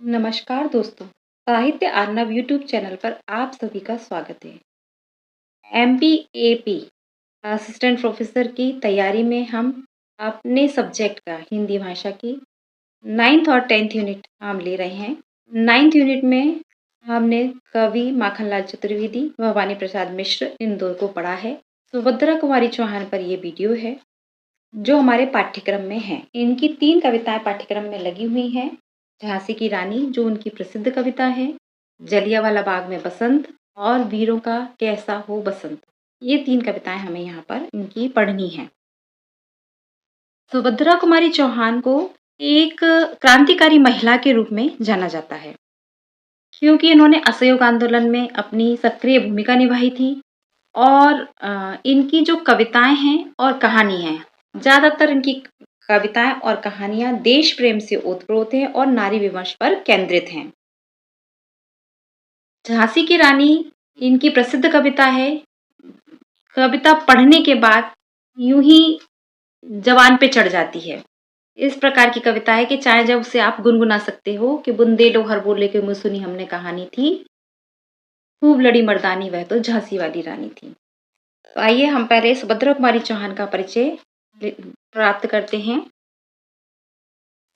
नमस्कार दोस्तों, साहित्य अर्नब यूट्यूब चैनल पर आप सभी का स्वागत है। एमपीएपी असिस्टेंट प्रोफेसर की तैयारी में हम अपने सब्जेक्ट का हिंदी भाषा की 9th और 10th यूनिट हम ले रहे हैं। 9th यूनिट में हमने कवि माखनलाल चतुर्वेदी, भवानी प्रसाद मिश्र इन दो को पढ़ा है। सुभद्रा कुमारी चौहान पर ये वीडियो है जो हमारे पाठ्यक्रम में है। इनकी 3 कविताएं पाठ्यक्रम में लगी हुई हैं। झांसी की रानी जो उनकी प्रसिद्ध कविता है, जलियांवाला बाग में बसंत और वीरों का कैसा हो बसंत। ये 3 कविताएं हमें यहाँ पर इनकी पढ़नी है। सुभद्रा कुमारी चौहान को एक क्रांतिकारी महिला के रूप में जाना जाता है क्योंकि इन्होंने असहयोग आंदोलन में अपनी सक्रिय भूमिका निभाई थी और इनकी जो कविताएं हैं और कहानी है, ज़्यादातर इनकी कविताएं और कहानियां देश प्रेम से ओतप्रोत हैं और नारी विमर्श पर केंद्रित हैं। झांसी की रानी इनकी प्रसिद्ध कविता है। कविता पढ़ने के बाद यूं ही जबान पे चढ़ जाती है। इस प्रकार की कविता है कि चाहे जब उसे आप गुनगुना सकते हो कि बुंदे लो हर बोले के मुँह सुनी हमने कहानी थी, खूब लड़ी मर्दानी वह तो झांसी वाली रानी थी। तो आइए हम पहले सुभद्रा कुमारी चौहान का परिचय प्राप्त करते हैं।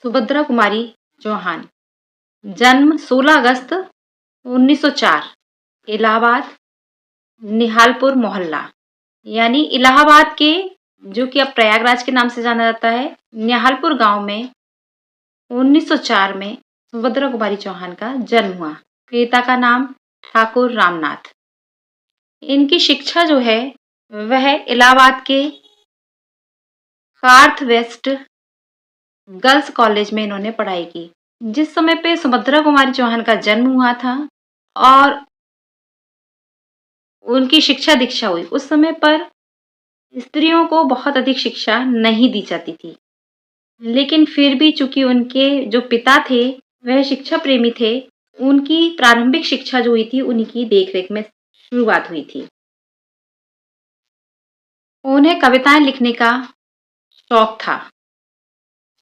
सुभद्रा कुमारी चौहान, जन्म 16 अगस्त 1904, इलाहाबाद निहालपुर मोहल्ला, यानी इलाहाबाद के जो कि अब प्रयागराज के नाम से जाना जाता है, निहालपुर गांव में 1904 में सुभद्रा कुमारी चौहान का जन्म हुआ। पिता का नाम ठाकुर रामनाथ। इनकी शिक्षा जो है वह इलाहाबाद के कार्थ वेस्ट गर्ल्स कॉलेज में इन्होंने पढ़ाई की। जिस समय पे सुभद्रा कुमारी चौहान का जन्म हुआ था और उनकी शिक्षा दीक्षा हुई, उस समय पर स्त्रियों को बहुत अधिक शिक्षा नहीं दी जाती थी, लेकिन फिर भी चूंकि उनके जो पिता थे वह शिक्षा प्रेमी थे, उनकी प्रारंभिक शिक्षा जो हुई थी उन्हीं की देखरेख में शुरुआत हुई थी। उन्हें कविताएं लिखने का शौक था,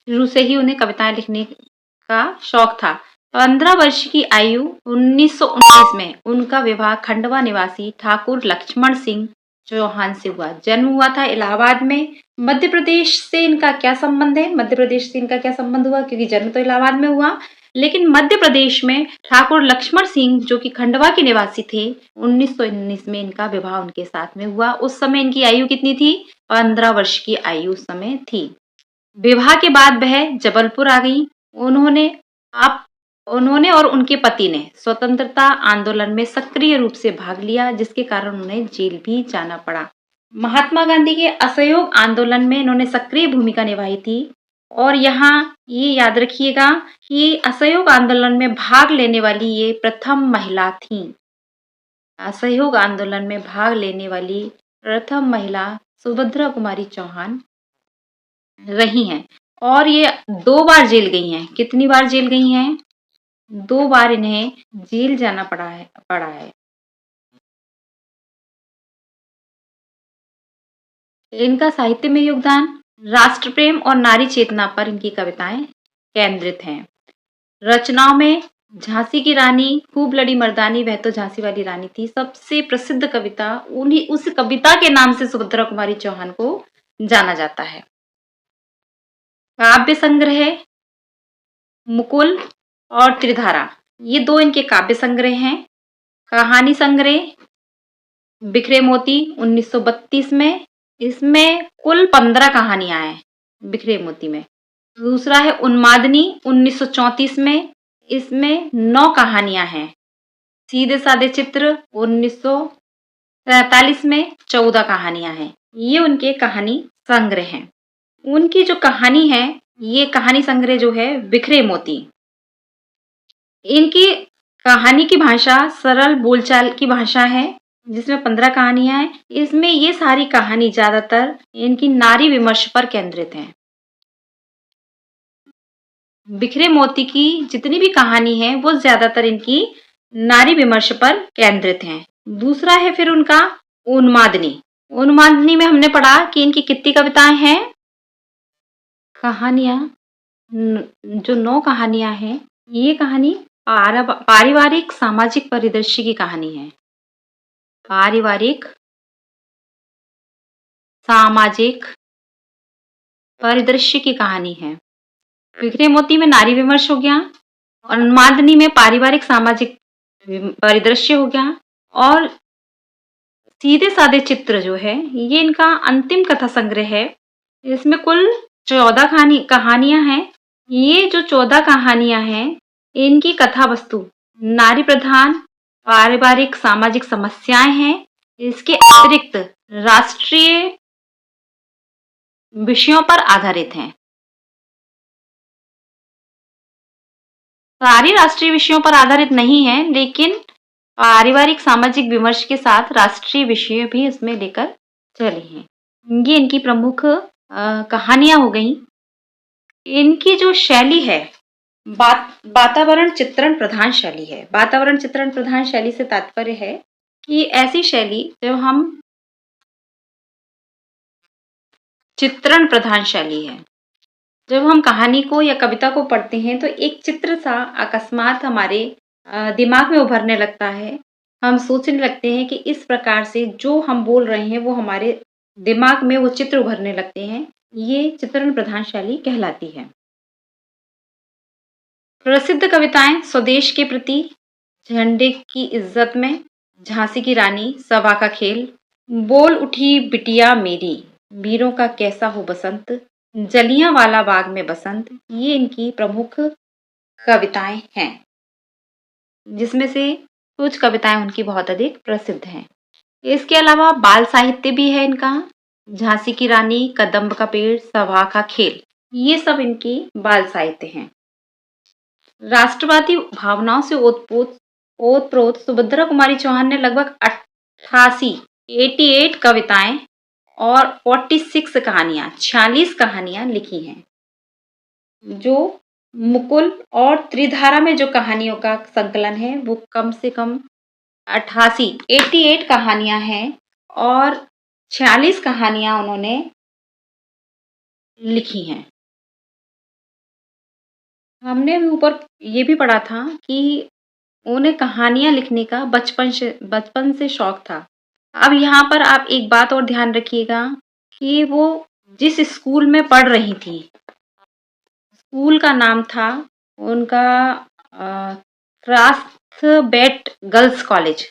शुरू से ही उन्हें कविताएं लिखने का शौक था। 15 वर्ष की आयु 1919 में उनका विवाह खंडवा निवासी ठाकुर लक्ष्मण सिंह चौहान से हुआ। जन्म हुआ था इलाहाबाद में। मध्य प्रदेश से इनका क्या संबंध है? मध्य प्रदेश से इनका क्या संबंध हुआ? क्योंकि जन्म तो इलाहाबाद में हुआ, लेकिन मध्य प्रदेश में ठाकुर लक्ष्मण सिंह जो कि खंडवा के निवासी थे, 1919 में इनका विवाह उनके साथ में हुआ। उस समय इनकी आयु कितनी थी? 15 वर्ष की आयु उस समय थी। विवाह के बाद वह जबलपुर आ गई। उन्होंने और उनके पति ने स्वतंत्रता आंदोलन में सक्रिय रूप से भाग लिया, जिसके कारण उन्हें जेल भी जाना पड़ा। महात्मा गांधी के असहयोग आंदोलन में इन्होंने सक्रिय भूमिका निभाई थी और यहाँ ये याद रखिएगा कि असहयोग आंदोलन में भाग लेने वाली ये प्रथम महिला थी। असहयोग आंदोलन में भाग लेने वाली प्रथम महिला सुभद्रा कुमारी चौहान रही हैं और ये 2 बार जेल गई हैं। कितनी बार जेल गई हैं? 2 बार इन्हें जेल जाना पड़ा है। इनका साहित्य में योगदान राष्ट्र प्रेम और नारी चेतना पर इनकी कविताएं केंद्रित हैं। रचनाओं में झांसी की रानी, खूब लड़ी मर्दानी वह तो झांसी वाली रानी थी, सबसे प्रसिद्ध कविता उस कविता के नाम से सुभद्रा कुमारी चौहान को जाना जाता है। काव्य संग्रह मुकुल और त्रिधारा, ये 2 इनके काव्य संग्रह हैं। कहानी संग्रह बिखरे मोती 1932 में, इसमें कुल 15 कहानियां हैं बिखरे मोती में। दूसरा है उन्मादनी 1934 में, इसमें 9 कहानियां हैं। सीधे साधे चित्र 1943 में 14 कहानियां हैं। ये उनके कहानी संग्रह हैं। उनकी जो कहानी है, ये कहानी संग्रह जो है बिखरे मोती, इनकी कहानी की भाषा सरल बोलचाल की भाषा है, जिसमें 15 कहानियां हैं। इसमें ये सारी कहानी ज्यादातर इनकी नारी विमर्श पर केंद्रित है। बिखरे मोती की जितनी भी कहानी है वो ज्यादातर इनकी नारी विमर्श पर केंद्रित है। दूसरा है फिर उनका उन्मादनी। उन्मादनी में हमने पढ़ा कि इनकी कितनी कविताएं हैं? कहानियां जो 9 कहानियां हैं ये कहानी पारिवारिक सामाजिक परिदृश्य की कहानी है। पारिवारिक सामाजिक परिदृश्य की कहानी है। बिखरे मोती में नारी विमर्श हो गया और उन्मादनी में पारिवारिक सामाजिक परिदृश्य हो गया और सीधे साधे चित्र जो है ये इनका अंतिम कथा संग्रह है। इसमें कुल 14 कहानियां हैं। ये जो 14 कहानियां हैं इनकी कथा वस्तु नारी प्रधान पारिवारिक सामाजिक समस्याएं हैं। इसके अतिरिक्त राष्ट्रीय विषयों पर आधारित हैं। सारी राष्ट्रीय विषयों पर आधारित नहीं है, लेकिन पारिवारिक सामाजिक विमर्श के साथ राष्ट्रीय विषय भी इसमें लेकर चले हैं। ये इनकी प्रमुख कहानियां हो गई। इनकी जो शैली है वातावरण चित्रण प्रधान शैली है। वातावरण चित्रण प्रधान शैली से तात्पर्य है कि ऐसी शैली जब हम चित्रण प्रधान शैली है, जब हम कहानी को या कविता को पढ़ते हैं तो एक चित्र सा अकस्मात हमारे दिमाग में उभरने लगता है। हम सोचने लगते हैं कि इस प्रकार से जो हम बोल रहे हैं वो हमारे दिमाग में वो चित्र उभरने लगते हैं। ये चित्रण प्रधान शैली कहलाती है। प्रसिद्ध कविताएं स्वदेश के प्रति, झंडे की इज्जत में, झांसी की रानी, सभा का खेल, बोल उठी बिटिया मेरी, वीरों का कैसा हो बसंत, जलियांवाला बाग में बसंत, ये इनकी प्रमुख कविताएं हैं, जिसमें से कुछ कविताएं उनकी बहुत अधिक प्रसिद्ध हैं। इसके अलावा बाल साहित्य भी है इनका। झांसी की रानी, कदम्ब का पेड़, सभा का खेल, ये सब इनकी बाल साहित्य हैं। राष्ट्रवादी भावनाओं से ओतप्रोत सुभद्रा कुमारी चौहान ने लगभग 88 कविताएं और 46 कहानियां लिखी हैं। जो मुकुल और त्रिधारा में जो कहानियों का संकलन है वो कम से कम 88 कहानियां हैं और 46 कहानियां उन्होंने लिखी हैं। हमने ऊपर ये भी पढ़ा था कि उन्हें कहानियां लिखने का बचपन से शौक था। अब यहाँ पर आप एक बात और ध्यान रखिएगा कि वो जिस स्कूल में पढ़ रही थी, स्कूल का नाम था उनका क्राफ्ट्सबेट गर्ल्स कॉलेज।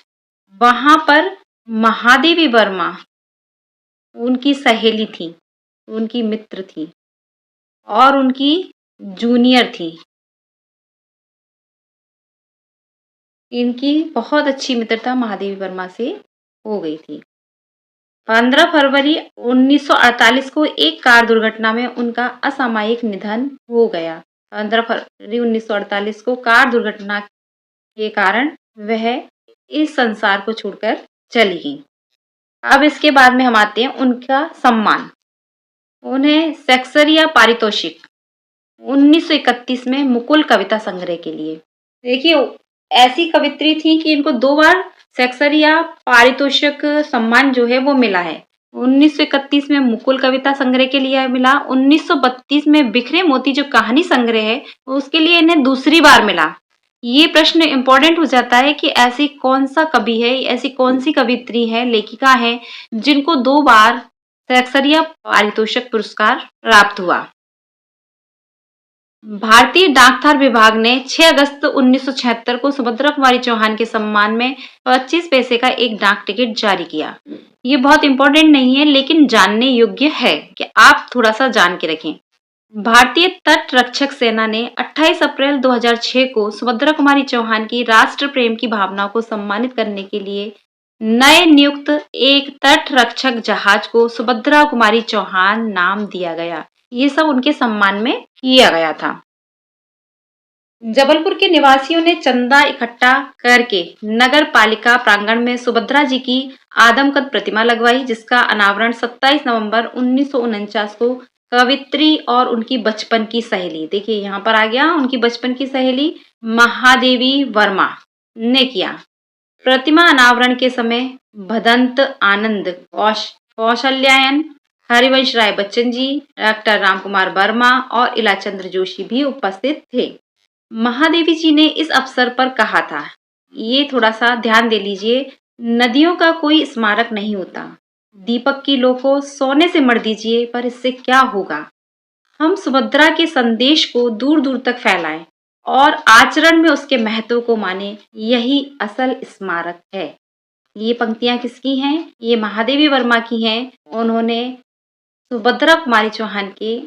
वहाँ पर महादेवी वर्मा उनकी सहेली थी, उनकी मित्र थी और उनकी जूनियर थी। इनकी बहुत अच्छी मित्रता महादेवी वर्मा से हो गई थी। 15 फरवरी 1948 को एक कार दुर्घटना में उनका असामयिक निधन हो गया। 15 फरवरी 1948 को कार दुर्घटना के कारण वह इस संसार को छोड़कर चली गई। अब इसके बाद में हम आते हैं उनका सम्मान। उन्हें शेक्सपियर पारितोषिक 1931 में मुकुल कविता संग्रह के लिए। देखिए ऐसी कवित्री थी कि इनको 2 बार शेक्सपियर पारितोषिक सम्मान जो है वो मिला है। 1931 में मुकुल कविता संग्रह के लिए मिला। 1932 में बिखरे मोती जो कहानी संग्रह है उसके लिए इन्हें दूसरी बार मिला। ये प्रश्न इम्पोर्टेंट हो जाता है कि ऐसी कौन सा कवि है, ऐसी कौन सी कवित्री है, लेखिका है जिनको 2 बार शेक्सपियर पारितोषिक पुरस्कार प्राप्त हुआ। भारतीय डाकघर विभाग ने 6 अगस्त 1976 को सुभद्रा कुमारी चौहान के सम्मान में 25 पैसे का एक डाक टिकट जारी किया। ये बहुत इंपॉर्टेंट नहीं है लेकिन जानने योग्य है कि आप थोड़ा सा जान के रखें। भारतीय तट रक्षक सेना ने 28 अप्रैल 2006 को सुभद्रा कुमारी चौहान की राष्ट्र प्रेम की भावनाओं को सम्मानित करने के लिए नए नियुक्त एक तट रक्षक जहाज को सुभद्रा कुमारी चौहान नाम दिया गया। ये सब उनके सम्मान में किया गया था। जबलपुर के निवासियों ने चंदा इकट्ठा करके नगर पालिका प्रांगण में सुभद्रा जी की आदमकद प्रतिमा लगवाई, जिसका अनावरण 27 नवंबर 1949 को कवित्री और उनकी बचपन की सहेली, देखिए यहाँ पर आ गया उनकी बचपन की सहेली महादेवी वर्मा ने किया। प्रतिमा अनावरण के समय भदंत आनंद, कौशल्यायन, हरिवंश राय बच्चन जी, डॉक्टर रामकुमार वर्मा और इलाचंद्र जोशी भी उपस्थित थे। महादेवी जी ने इस अवसर पर कहा था, ये थोड़ा सा ध्यान दे लीजिए, नदियों का कोई स्मारक नहीं होता। दीपक की लो को सोने से मढ़ दीजिए, पर इससे क्या होगा? हम सुभद्रा के संदेश को दूर दूर तक फैलाएं और आचरण में उसके महत्व को माने, यही असल स्मारक है। ये पंक्तियां किसकी हैं? ये महादेवी वर्मा की हैं। उन्होंने सुभद्रा कुमारी चौहान के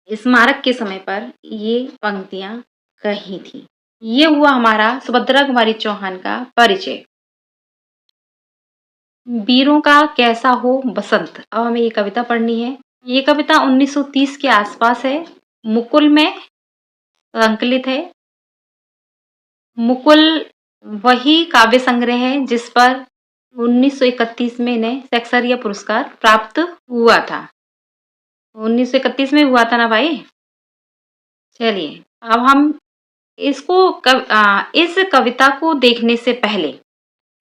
स्मारक के समय पर ये पंक्तियां कही थी। ये हुआ हमारा सुभद्रा कुमारी चौहान का परिचय। वीरों का कैसा हो बसंत। अब हमें ये कविता पढ़नी है। ये कविता 1930 के आसपास है। मुकुल में संकलित है। मुकुल वही काव्य संग्रह है जिस पर 1931 में इन्हें शेक्सपियर पुरस्कार प्राप्त हुआ था। 1931 में हुआ था ना भाई। चलिए अब हम इस कविता को देखने से पहले,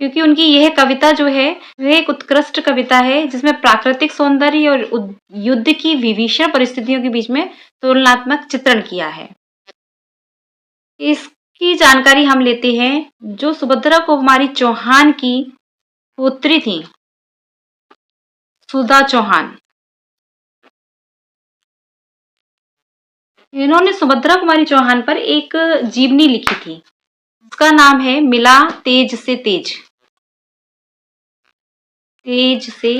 क्योंकि उनकी यह कविता जो है वह एक उत्कृष्ट कविता है जिसमें प्राकृतिक सौंदर्य और युद्ध की विभीषण परिस्थितियों के बीच में तुलनात्मक चित्रण किया है। इसकी जानकारी हम लेते हैं। जो सुभद्रा कुमारी चौहान की पुत्री थी सुधा चौहान, इन्होंने सुभद्रा कुमारी चौहान पर एक जीवनी लिखी थी। उसका नाम है मिला तेज से तेज। तेज से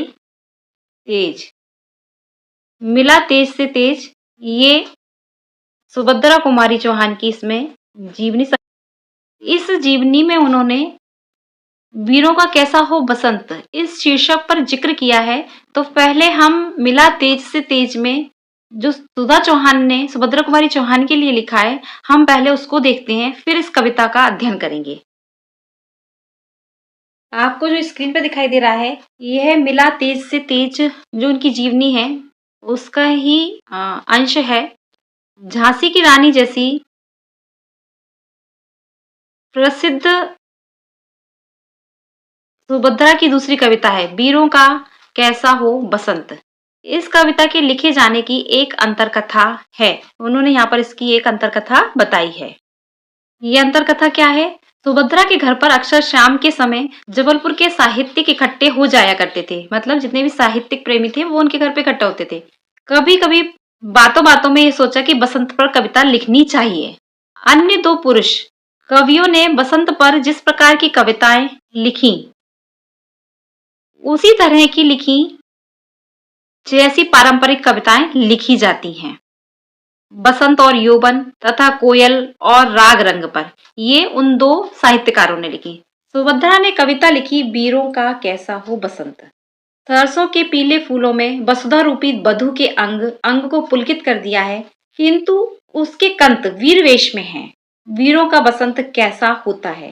तेज, मिला तेज से तेज, ये सुभद्रा कुमारी चौहान की इसमें जीवनी। इस जीवनी में उन्होंने वीरों का कैसा हो बसंत इस शीर्षक पर जिक्र किया है। तो पहले हम मिला तेज से तेज में जो सुधा चौहान ने सुभद्रा कुमारी चौहान के लिए लिखा है, हम पहले उसको देखते हैं, फिर इस कविता का अध्ययन करेंगे। आपको जो स्क्रीन पर दिखाई दे रहा है यह मिला तेज से तेज जो उनकी जीवनी है उसका ही अंश है। झांसी की रानी जैसी प्रसिद्ध सुभद्रा की दूसरी कविता है वीरों का कैसा हो बसंत। इस कविता के लिखे जाने की एक अंतरकथा है। उन्होंने यहाँ पर इसकी एक अंतरकथा बताई है। ये अंतरकथा क्या है? सुभद्रा के घर पर अक्सर शाम के समय जबलपुर के साहित्यिक इकट्ठे हो जाया करते थे। मतलब जितने भी साहित्यिक प्रेमी थे वो उनके घर पे इकट्ठे होते थे। कभी कभी बातों बातों में ये सोचा कि बसंत पर कविता लिखनी चाहिए। अन्य दो पुरुष कवियों ने बसंत पर जिस प्रकार की कविताएं लिखी उसी तरह की लिखी जैसी पारंपरिक कविताएं लिखी जाती हैं। बसंत और यौवन तथा कोयल और राग रंग पर ये उन दो साहित्यकारों ने लिखी। सुभद्रा ने कविता लिखी वीरों का कैसा हो बसंत। सरसों के पीले फूलों में वसुधा रूपी बधू के अंग अंग को पुलकित कर दिया है, किंतु उसके कंत वीर वेश में हैं। वीरों का बसंत कैसा होता है।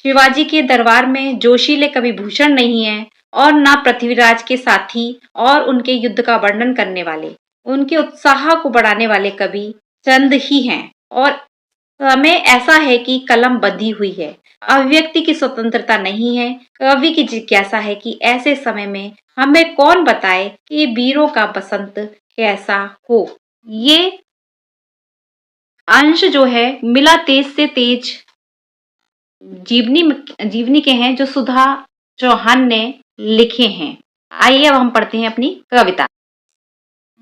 शिवाजी के दरबार में जोशीले कवि भूषण नहीं है और ना पृथ्वीराज के साथी और उनके युद्ध का वर्णन करने वाले, उनके उत्साह को बढ़ाने वाले कवि चंद ही हैं। और समय ऐसा है कि कलम बंधी हुई है, अभिव्यक्ति की स्वतंत्रता नहीं है। कवि की जिज्ञासा है कि ऐसे समय में हमें कौन बताए कि वीरों का बसंत कैसा हो। ये अंश जो है मिला तेज से तेज जीवनी के हैं जो सुधा चौहान ने लिखे हैं। आइए अब हम पढ़ते हैं अपनी कविता।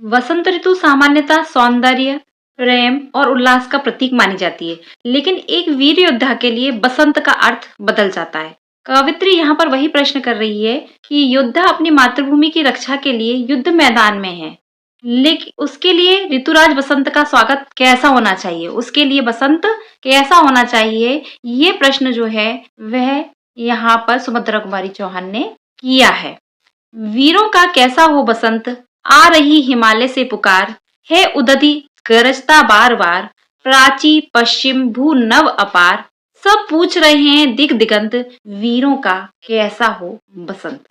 वसंत ऋतु सामान्यतः सौंदर्य, प्रेम और उल्लास का प्रतीक मानी जाती है, लेकिन एक वीर योद्धा के लिए बसंत का अर्थ बदल जाता है। कवित्री यहाँ पर वही प्रश्न कर रही है कि योद्धा अपनी मातृभूमि की रक्षा के लिए युद्ध मैदान में है, लेकिन उसके लिए ऋतुराज बसंत का स्वागत कैसा होना चाहिए, उसके लिए बसंत कैसा होना चाहिए, ये प्रश्न जो है वह यहाँ पर सुभद्रा कुमारी चौहान ने किया है। वीरों का कैसा हो बसंत, आ रही हिमालय से पुकार, है उदधि गरजता बार बार, प्राची पश्चिम भू नव अपार, सब पूछ रहे हैं दिग दिगंत, वीरों का कैसा हो बसंत।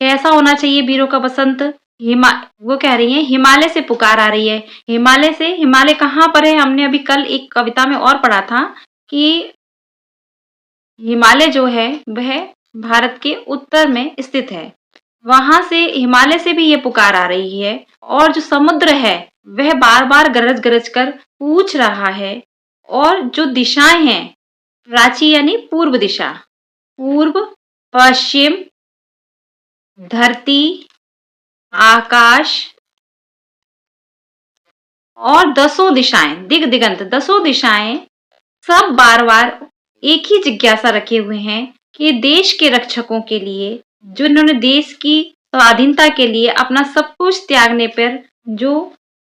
कैसा होना चाहिए वीरों का बसंत। वो कह रही है हिमालय से पुकार आ रही है। हिमालय से, हिमालय कहाँ पर है? हमने अभी कल एक कविता में और पढ़ा था कि हिमालय जो है वह भारत के उत्तर में स्थित है। वहां से हिमालय से भी ये पुकार आ रही है और जो समुद्र है वह बार बार गरज गरज कर पूछ रहा है और जो दिशाएं हैं प्राची यानी पूर्व दिशा, पूर्व, पश्चिम, धरती, आकाश और दसों दिशाएं, दिग दिगंत, दसों दिशाएं सब बार बार एक ही जिज्ञासा रखे हुए हैं कि देश के रक्षकों के लिए, जो इन्होंने देश की स्वाधीनता के लिए अपना सब कुछ त्यागने पर जो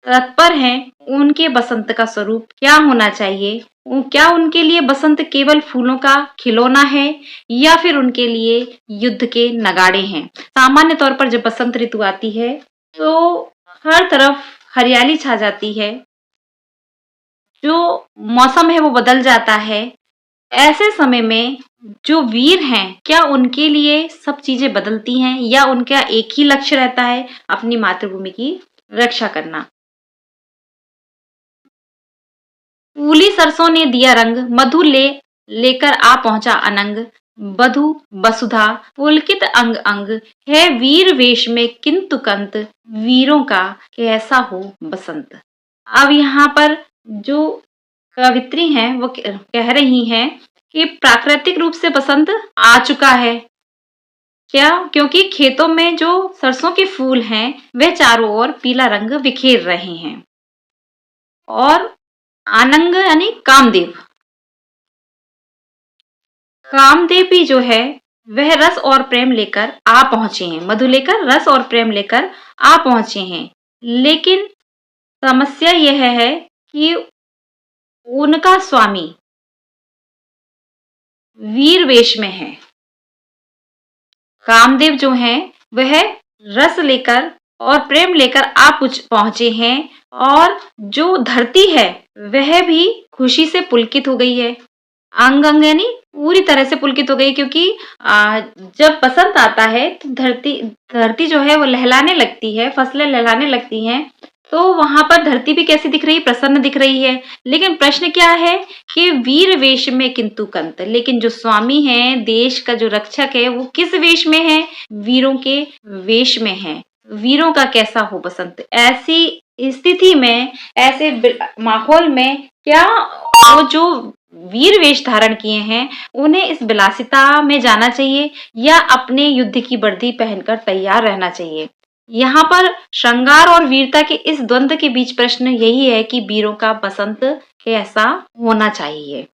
तत्पर हैं, उनके बसंत का स्वरूप क्या होना चाहिए। क्या उनके लिए बसंत केवल फूलों का खिलौना है या फिर उनके लिए युद्ध के नगाड़े हैं। सामान्य तौर पर जब बसंत ऋतु आती है तो हर तरफ हरियाली छा जाती है, जो मौसम है वो बदल जाता है। ऐसे समय में जो वीर हैं, क्या उनके लिए सब चीजें बदलती हैं या उनका एक ही लक्ष्य रहता है, अपनी मातृभूमि की रक्षा करना। फूली सरसों ने दिया रंग, मधु लेकर आ पहुंचा अनंग, बधु वसुधा पुलकित अंग अंग, है वीर वेश में किंतु कंत, वीरों का कैसा हो बसंत। अब यहाँ पर जो कवित्री हैं वो कह रही हैं कि प्राकृतिक रूप से बसंत आ चुका है। क्या? क्योंकि खेतों में जो सरसों के फूल हैं वह चारों ओर पीला रंग बिखेर रहे हैं और आनंग यानी कामदेव, कामदेव भी जो है वह रस और प्रेम लेकर आ पहुंचे हैं, मधु लेकर रस और प्रेम लेकर आ पहुंचे हैं। लेकिन समस्या यह है कि उनका स्वामी वीर वेश में है। कामदेव जो हैं वह रस लेकर और प्रेम लेकर आ पहुंचे हैं और जो धरती है वह भी खुशी से पुलकित हो गई है। अंग अंग यानी पूरी तरह से पुलकित हो गई, क्योंकि जब बसंत आता है तो धरती जो है वो लहलाने लगती है, फसलें लहलाने लगती हैं, तो वहां पर धरती भी कैसी दिख रही है? प्रसन्न दिख रही है। लेकिन प्रश्न क्या है कि वीर वेश में किंतु कंत, लेकिन जो स्वामी है, देश का जो रक्षक है, वो किस वेश में है? वीरों के वेश में है। वीरों का कैसा हो बसंत। ऐसी स्थिति में, ऐसे माहौल में क्या वो जो वीर वेश धारण किए हैं उन्हें इस विलासिता में जाना चाहिए या अपने युद्ध की वर्दी पहनकर तैयार रहना चाहिए। यहाँ पर श्रृंगार और वीरता के इस द्वंद्व के बीच प्रश्न यही है कि वीरों का बसंत कैसा होना चाहिए।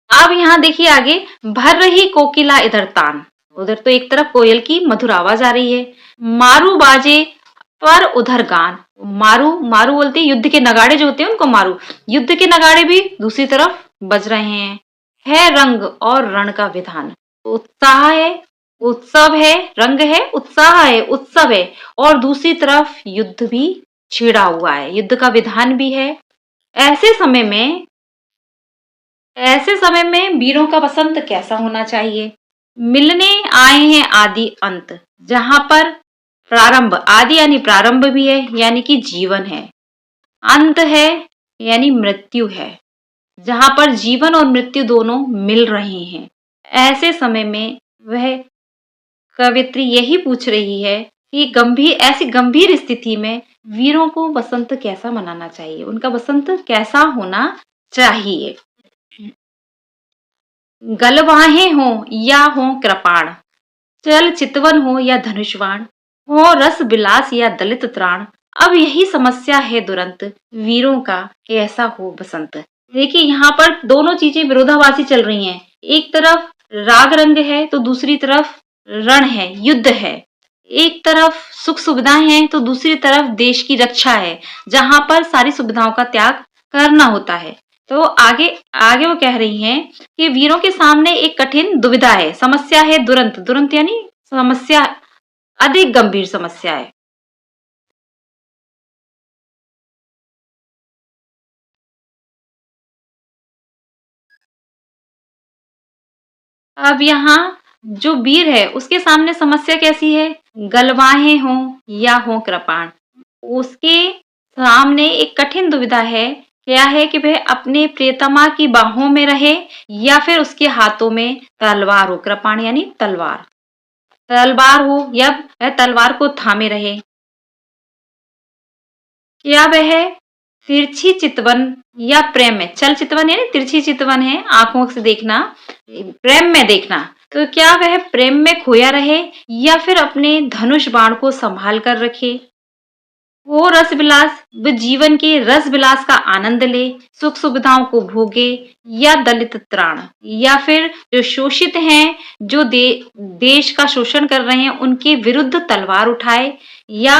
अब यहाँ देखिए आगे, भर रही कोकिला इधर तान, उधर तो एक तरफ कोयल की मधुर आवाज आ रही है, मारू बाजे पर उधर गान। मारू मारू बोलते हैं युद्ध के नगाड़े जो होते हैं उनको मारू, युद्ध के नगाड़े भी दूसरी तरफ बज रहे हैं। है रंग और रण का विधान, उत्साह है, उत्सव है, रंग है, उत्साह है, उत्सव है, और दूसरी तरफ युद्ध भी छिड़ा हुआ है, युद्ध का विधान भी है। ऐसे समय में ऐसे समय में वीरों का बसंत कैसा होना चाहिए? मिलने आए हैं आदि अंत, जहां पर प्रारंभ, आदि यानी प्रारंभ भी है, यानी कि जीवन है, अंत है यानी मृत्यु है, जहां पर जीवन और मृत्यु दोनों मिल रहे हैं। ऐसे समय में वह कवित्री यही पूछ रही है कि ऐसी गंभीर स्थिति में वीरों को बसंत कैसा मनाना चाहिए, उनका बसंत कैसा होना चाहिए। गलवाहें हो या हो कृपाण, चल चितवन हो या धनुष्वाण, हो रस विलास या दलित त्राण, अब यही समस्या है दुरंत, वीरों का कैसा हो बसंत। देखिए यहाँ पर दोनों चीजें विरोधाभासी चल रही हैं। एक तरफ राग रंग है तो दूसरी तरफ रण है, युद्ध है। एक तरफ सुख सुविधाएं हैं तो दूसरी तरफ देश की रक्षा है, जहां पर सारी सुविधाओं का त्याग करना होता है। तो आगे आगे वो कह रही हैं कि वीरों के सामने एक कठिन दुविधा है, समस्या है दुरंत, दुरंत यानी समस्या, अधिक गंभीर समस्या है। अब यहाँ जो वीर है उसके सामने समस्या कैसी है? गलवाहें हो या हो कृपाण, उसके सामने एक कठिन दुविधा है। क्या है कि वह अपने प्रियतमा की बाहों में रहे या फिर उसके हाथों में तलवार हो, कृपाण यानी तलवार, तलवार हो या वह तलवार को थामे रहे। क्या वह तिरछी चितवन या प्रेम में, चल चितवन है ना, तिरछी चितवन है आंखों से देखना, प्रेम में देखना। तो क्या वह प्रेम में खोया रहे या फिर अपने धनुष बाण को संभाल कर रखे। वो रस विलास, वो जीवन के रस विलास का आनंद ले, सुख सुविधाओं को भोगे, या दलित त्राण, या फिर जो शोषित हैं, जो देश का शोषण कर रहे हैं उनके विरुद्ध तलवार उठाए, या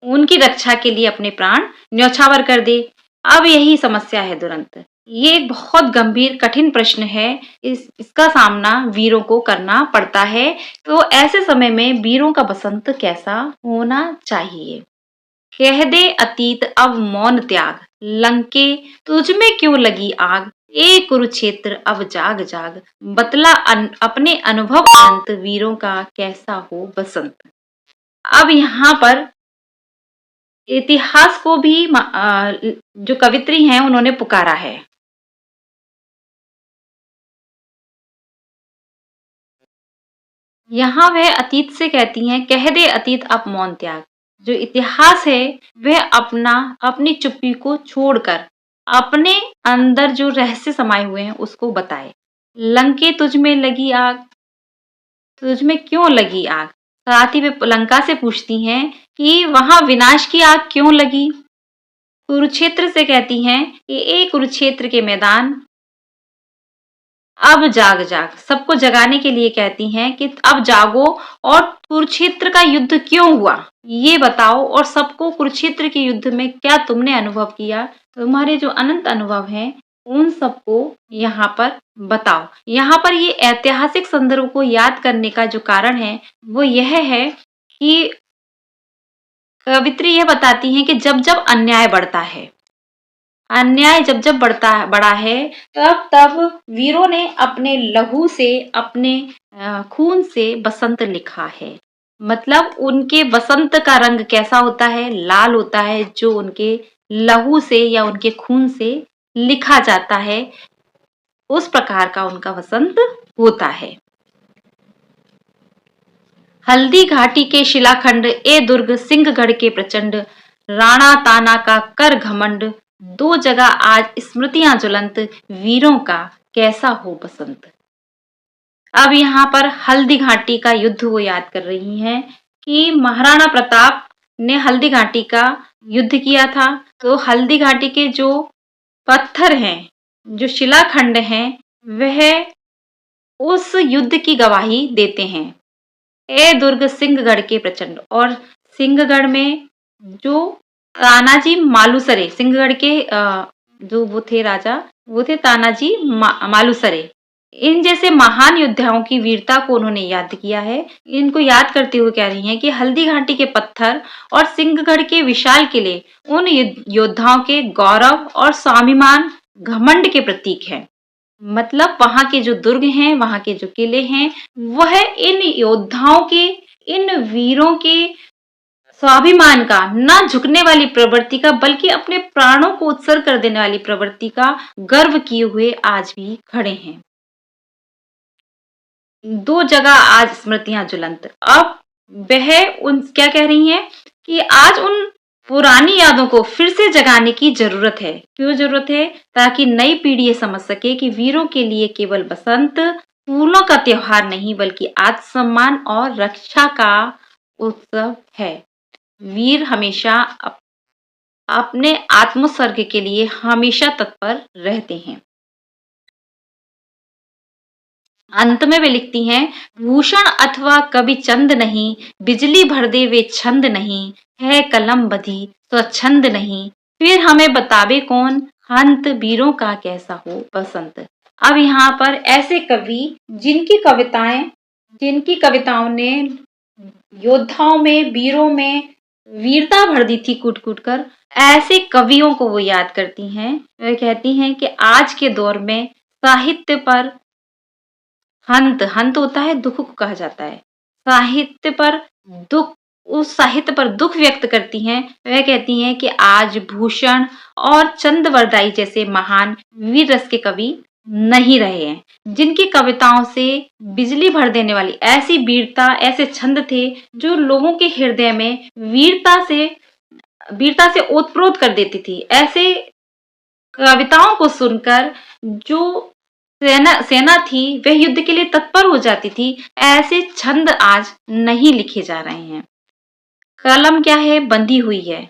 उनकी रक्षा के लिए अपने प्राण न्यौछावर कर दे। अब यही समस्या है दुरंत। ये एक बहुत गंभीर कठिन प्रश्न है। इसका सामना वीरों को करना पड़ता है। तो ऐसे समय में वीरों का बसंत कैसा होना चाहिए। कह दे अतीत अब मौन त्याग, लंके तुझ में क्यों लगी आग, ए कुरुक्षेत्र अब जाग जाग, बतला अपने अनुभव अनंत, वीरों का कैसा हो बसंत। अब यहाँ पर इतिहास को भी जो कवित्री हैं उन्होंने पुकारा है। यहाँ वह अतीत से कहती हैं, कह दे अतीत अब मौन त्याग। जो इतिहास है वह अपनी चुप्पी को छोड़कर अपने अंदर जो रहस्य समाये हुए हैं उसको बताए। लंके तुझ में लगी आग, तुझ में क्यों लगी आग। साथ ही वे लंका से पूछती हैं कि वहां विनाश की आग क्यों लगी। कुरुक्षेत्र से कहती हैं कि ए कुरुक्षेत्र के मैदान अब जाग जाग, सबको जगाने के लिए कहती हैं कि अब जागो और कुरुक्षेत्र का युद्ध क्यों हुआ ये बताओ, और सबको कुरुक्षेत्र के युद्ध में क्या तुमने अनुभव किया, तुम्हारे जो अनंत अनुभव हैं उन सबको यहाँ पर बताओ। यहाँ पर ये ऐतिहासिक संदर्भ को याद करने का जो कारण है वो यह है कि कवित्री यह बताती हैं कि जब जब अन्याय बढ़ता है, अन्याय जब जब बड़ा है, तब तब वीरों ने अपने लहू से, अपने खून से बसंत लिखा है। मतलब उनके बसंत का रंग कैसा होता है, लाल होता है, जो उनके लहू से या उनके खून से लिखा जाता है, उस प्रकार का उनका बसंत होता है। हल्दी घाटी के शिलाखंड, ए दुर्ग सिंहगढ़ के प्रचंड, राणा ताना का कर घमंड, दो जगह आज स्मृतियां ज्वलंत, वीरों का कैसा हो बसंत। अब यहाँ पर हल्दी घाटी का युद्ध वो याद कर रही हैं कि महाराणा प्रताप ने हल्दी घाटी का युद्ध किया था। तो हल्दी घाटी के जो पत्थर हैं, जो शिलाखंड हैं, वह उस युद्ध की गवाही देते हैं। ए दुर्ग सिंहगढ़ के प्रचंड, और सिंहगढ़ में जो तानाजी मालुसरे, सिंहगढ़ के जो वो थे राजा, वो थे तानाजी मालुसरे। इन जैसे महान योद्धाओं की वीरता को उन्होंने याद किया है। इनको याद करते हुए कह रही हैं कि हल्दी घाटी के पत्थर और सिंहगढ़ के विशाल किले उन योद्धाओं के गौरव और स्वाभिमान, घमंड के प्रतीक हैं। मतलब वहां के जो दुर्ग हैं, वहां के जो किले हैं, वह इन योद्धाओं के, इन वीरों के स्वाभिमान का, ना झुकने वाली प्रवृत्ति का, बल्कि अपने प्राणों को उत्सर्ग कर देने वाली प्रवृत्ति का गर्व किए हुए आज भी खड़े हैं। दो जगह आज स्मृतियां ज्वलंत। अब वह उन क्या कह रही हैं कि आज उन पुरानी यादों को फिर से जगाने की जरूरत है। क्यों जरूरत है? ताकि नई पीढ़ी ये समझ सके कि वीरों के लिए केवल बसंत फूलों का त्योहार नहीं, बल्कि आत्मसम्मान और रक्षा का उत्सव है। वीर हमेशा अपने आत्मोत्सर्ग के लिए हमेशा तत्पर रहते हैं। अंत में वे लिखती हैं, भूषण अथवा कवि चंद नहीं, बिजली भर दे वे छंद नहीं, है कलम बधी स्वच्छंद नहीं, फिर हमें बतावे कौन, हंत वीरों का कैसा हो बसंत। अब यहाँ पर ऐसे कवि जिनकी कविताओं ने योद्धाओं में, वीरों में वीरता भर दी थी कूट कूट कर, ऐसे कवियों को वो याद करती हैं। वे कहती हैं कि आज के दौर में साहित्य पर हंत होता है, दुख को कहा जाता है, साहित्य पर दुख, उस साहित्य पर दुख व्यक्त करती हैं। वह कहती हैं कि आज भूषण और चंद्रवरदाई जैसे महान वीर रस के कवि नहीं रहे हैं, जिनकी कविताओं से बिजली भर देने वाली ऐसी वीरता, ऐसे छंद थे जो लोगों के हृदय में वीरता से वीरता से ओतप्रोत कर देती थी। ऐसे कविताओं को सुनकर जो सेना थी वह युद्ध के लिए तत्पर हो जाती थी। ऐसे छंद आज नहीं लिखे जा रहे हैं। कलम क्या है, बंधी हुई है,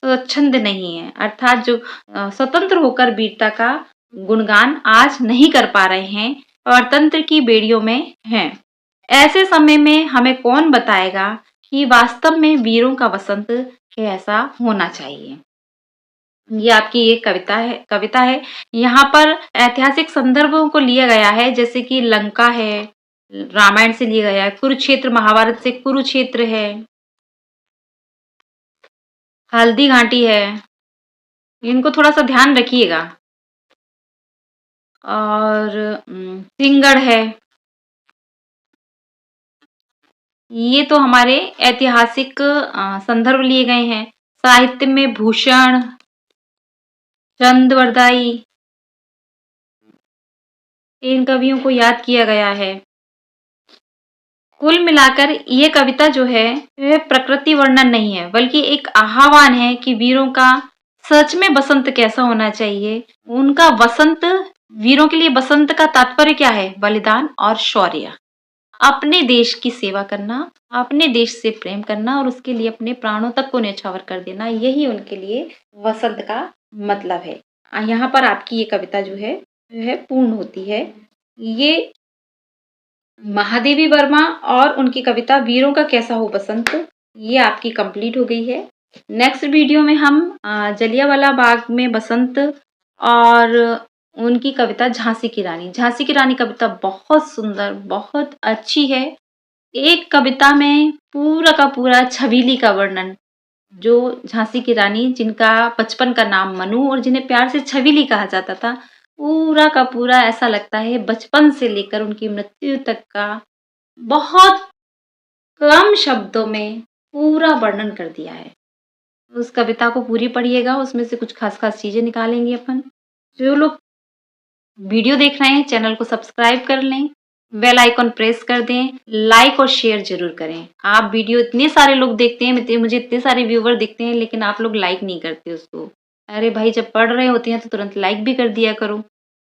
तो छंद नहीं है। अर्थात जो स्वतंत्र होकर वीरता का गुणगान आज नहीं कर पा रहे हैं, परतंत्र की बेड़ियों में हैं। ऐसे समय में हमें कौन बताएगा कि वास्तव में वीरों का वसंत कैसा होना चाहिए। ये आपकी एक कविता है। यहाँ पर ऐतिहासिक संदर्भों को लिया गया है, जैसे कि लंका है, रामायण से लिया गया है, कुरुक्षेत्र महाभारत से कुरुक्षेत्र है, हल्दी घाटी है। इनको थोड़ा सा ध्यान रखिएगा। और सिंगड़ है। ये तो हमारे ऐतिहासिक संदर्भ लिए गए हैं। साहित्य में भूषण, चंदवरदाई, इन कवियों को याद किया गया है। कुल मिलाकर ये कविता जो है वह प्रकृति वर्णन नहीं है, बल्कि एक आह्वान है कि वीरों का सच में बसंत कैसा होना चाहिए। उनका वसंत, वीरों के लिए बसंत का तात्पर्य क्या है? बलिदान और शौर्य, अपने देश की सेवा करना, अपने देश से प्रेम करना और उसके लिए अपने प्राणों तक को न्यौछावर कर देना, यही उनके लिए वसंत का मतलब है। यहाँ पर आपकी ये कविता जो है वह पूर्ण होती है। ये महादेवी वर्मा और उनकी कविता वीरों का कैसा हो बसंत, ये आपकी कंप्लीट हो गई है। नेक्स्ट वीडियो में हम जलियांवाला बाग में बसंत और उनकी कविता झांसी की रानी। झांसी की रानी कविता बहुत सुंदर, बहुत अच्छी है। एक कविता में पूरा का पूरा छबीली का वर्णन, जो झांसी की रानी जिनका बचपन का नाम मनु और जिन्हें प्यार से छबीली कहा जाता था, पूरा का पूरा ऐसा लगता है बचपन से लेकर उनकी मृत्यु तक का बहुत कम शब्दों में पूरा वर्णन कर दिया है। उस कविता को पूरी पढ़िएगा, उसमें से कुछ खास खास चीजें निकालेंगे अपन। जो लोग वीडियो देख रहे हैं चैनल को सब्सक्राइब कर लें, बेल आइकॉन प्रेस कर दें, लाइक और शेयर जरूर करें। आप वीडियो इतने सारे लोग देखते हैं, मुझे इतने सारे व्यूवर दिखते हैं, लेकिन आप लोग लाइक नहीं करते उसको। अरे भाई, जब पढ़ रहे होते हैं तो तुरंत लाइक भी कर दिया करो।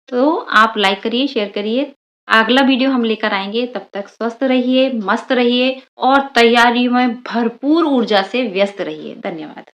तो आप लाइक करिए, शेयर करिए। अगला वीडियो हम लेकर आएंगे, तब तक स्वस्थ रहिए, मस्त रहिए और तैयारियों में भरपूर ऊर्जा से व्यस्त रहिए। धन्यवाद।